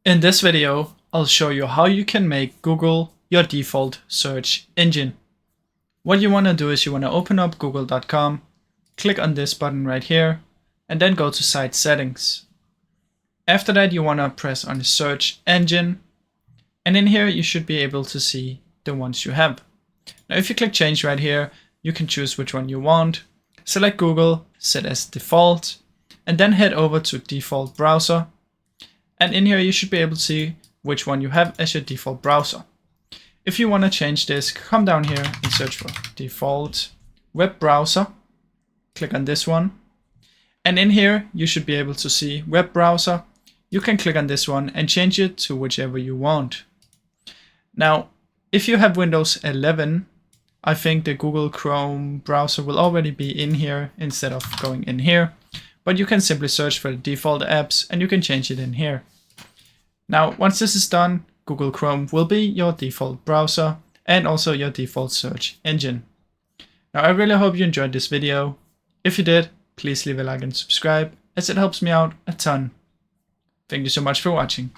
In this video, I'll show you how you can make Google your default search engine. What you want to do is you want to open up google.com, click on this button right here, and then go to Site Settings. After that, you want to press on Search Engine, and in here you should be able to see the ones you have. Now if you click Change right here, you can choose which one you want. Select Google, set as default, and then head over to Default Browser. And in here you should be able to see which one you have as your default browser. If you want to change this, come down here and search for default web browser. Click on this one. And in here you should be able to see web browser. You can click on this one and change it to whichever you want. Now, if you have Windows 11, I think the Google Chrome browser will already be in here instead of going in here. But you can simply search for the default apps and you can change it in here. Now, once this is done, Google Chrome will be your default browser and also your default search engine. Now, I really hope you enjoyed this video. If you did, please leave a like and subscribe as it helps me out a ton. Thank you so much for watching.